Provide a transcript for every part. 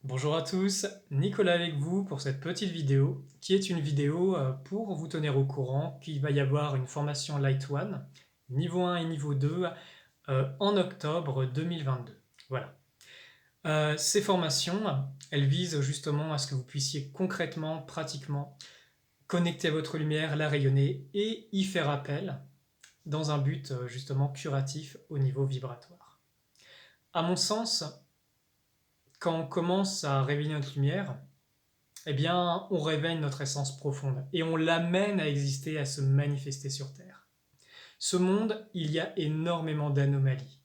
Bonjour à tous, Nicolas avec vous pour cette petite vidéo qui est une vidéo pour vous tenir au courant qu'il va y avoir une formation Light One, niveau 1 et niveau 2 en octobre 2022. Voilà. Ces formations, elles visent justement à ce que vous puissiez concrètement, pratiquement, connecter à votre lumière, la rayonner et y faire appel dans un but justement curatif au niveau vibratoire. À mon sens, quand on commence à réveiller notre lumière, eh bien, on réveille notre essence profonde et on l'amène à exister, à se manifester sur Terre. Ce monde, il y a énormément d'anomalies,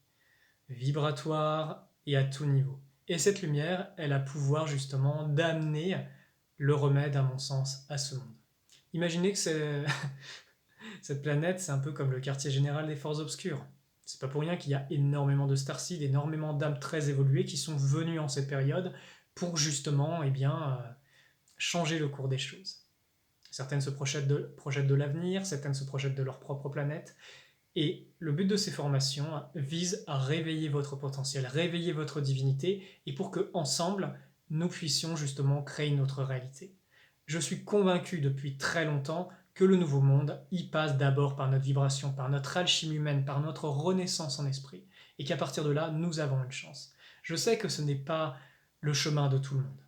vibratoires et à tout niveau. Et cette lumière, elle a pouvoir justement d'amener le remède, à mon sens, à ce monde. Imaginez que cette planète, c'est un peu comme le quartier général des forces obscures. C'est pas pour rien qu'il y a énormément de starseeds, énormément d'âmes très évoluées qui sont venues en cette période pour justement, changer le cours des choses. Certaines se projettent de l'avenir, certaines se projettent de leur propre planète. Et le but de ces formations vise à réveiller votre potentiel, réveiller votre divinité, et pour que, ensemble, nous puissions justement créer notre réalité. Je suis convaincu depuis très longtemps que le nouveau monde y passe d'abord par notre vibration, par notre alchimie humaine, par notre renaissance en esprit, et qu'à partir de là, nous avons une chance. Je sais que ce n'est pas le chemin de tout le monde.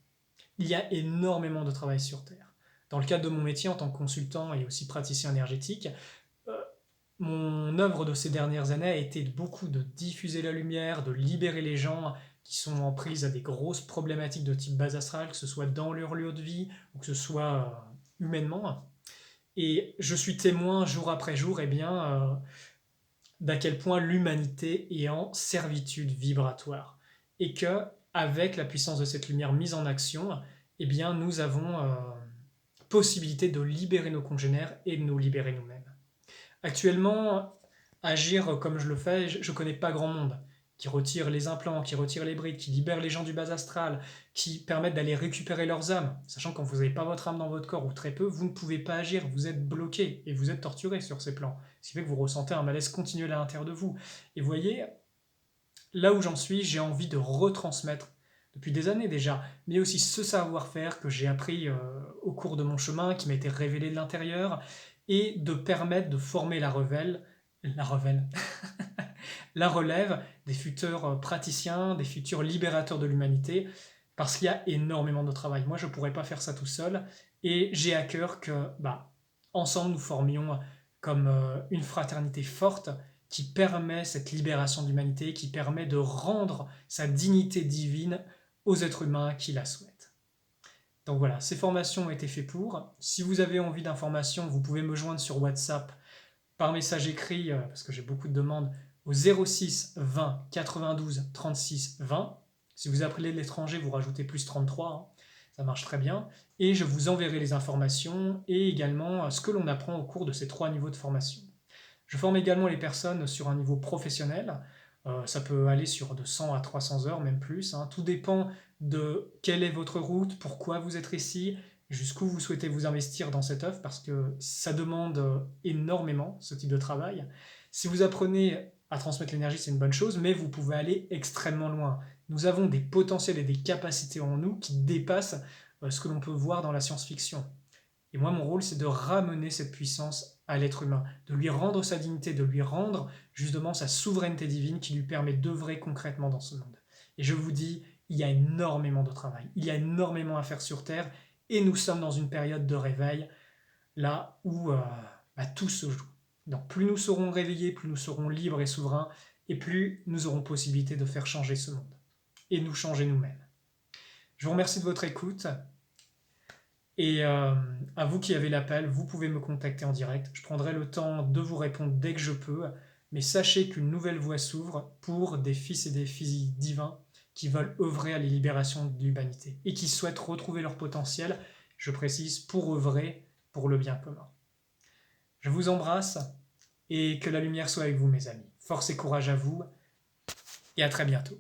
Il y a énormément de travail sur Terre. Dans le cadre de mon métier en tant que consultant et aussi praticien énergétique, euh, mon œuvre de ces dernières années a été beaucoup de diffuser la lumière, de libérer les gens qui sont en prise à des grosses problématiques de type base astrale, que ce soit dans leur lieu de vie ou que ce soit humainement. Et je suis témoin jour après jour d'à quel point l'humanité est en servitude vibratoire. Et que, avec la puissance de cette lumière mise en action, nous avons possibilité de libérer nos congénères et de nous libérer nous-mêmes. Actuellement, agir comme je le fais, je ne connais pas grand monde qui retire les implants, qui retire les brides, qui libère les gens du bas astral, qui permettent d'aller récupérer leurs âmes, sachant que quand vous n'avez pas votre âme dans votre corps, ou très peu, vous ne pouvez pas agir, vous êtes bloqué et vous êtes torturé sur ces plans. Ce qui fait que vous ressentez un malaise continuel à l'intérieur de vous. Et vous voyez, là où j'en suis, j'ai envie de retransmettre, depuis des années déjà, mais aussi ce savoir-faire que j'ai appris au cours de mon chemin, qui m'a été révélé de l'intérieur, et de permettre de former la relève des futurs praticiens, des futurs libérateurs de l'humanité, parce qu'il y a énormément de travail. Moi, je ne pourrais pas faire ça tout seul, et j'ai à cœur que, ensemble, nous formions comme une fraternité forte qui permet cette libération de l'humanité, qui permet de rendre sa dignité divine aux êtres humains qui la souhaitent. Donc voilà, ces formations ont été faites pour. Si vous avez envie d'informations, vous pouvez me joindre sur WhatsApp par message écrit, parce que j'ai beaucoup de demandes, au 06 20 92 36 20. Si vous appelez de l'étranger, vous rajoutez plus 33, hein, ça marche très bien. Et je vous enverrai les informations et également ce que l'on apprend au cours de ces 3 niveaux de formation. Je forme également les personnes sur un niveau professionnel. Ça peut aller sur de 100 à 300 heures, même plus, hein. Tout dépend de quelle est votre route, pourquoi vous êtes ici, jusqu'où vous souhaitez vous investir dans cette œuvre, parce que ça demande énormément, ce type de travail. Si vous apprenez à transmettre l'énergie, c'est une bonne chose, mais vous pouvez aller extrêmement loin. Nous avons des potentiels et des capacités en nous qui dépassent ce que l'on peut voir dans la science-fiction. Et moi, mon rôle, c'est de ramener cette puissance à l'être humain, de lui rendre sa dignité, de lui rendre justement sa souveraineté divine qui lui permet d'œuvrer concrètement dans ce monde. Et je vous dis, il y a énormément de travail, il y a énormément à faire sur Terre, et nous sommes dans une période de réveil, là où tout se joue. Donc plus nous serons réveillés, plus nous serons libres et souverains, et plus nous aurons possibilité de faire changer ce monde, et nous changer nous-mêmes. Je vous remercie de votre écoute. Et à vous qui avez l'appel, vous pouvez me contacter en direct. Je prendrai le temps de vous répondre dès que je peux. Mais sachez qu'une nouvelle voie s'ouvre pour des fils et des filles divins qui veulent œuvrer à la libération de l'humanité et qui souhaitent retrouver leur potentiel, je précise, pour œuvrer pour le bien commun. Je vous embrasse et que la lumière soit avec vous, mes amis. Force et courage à vous et à très bientôt.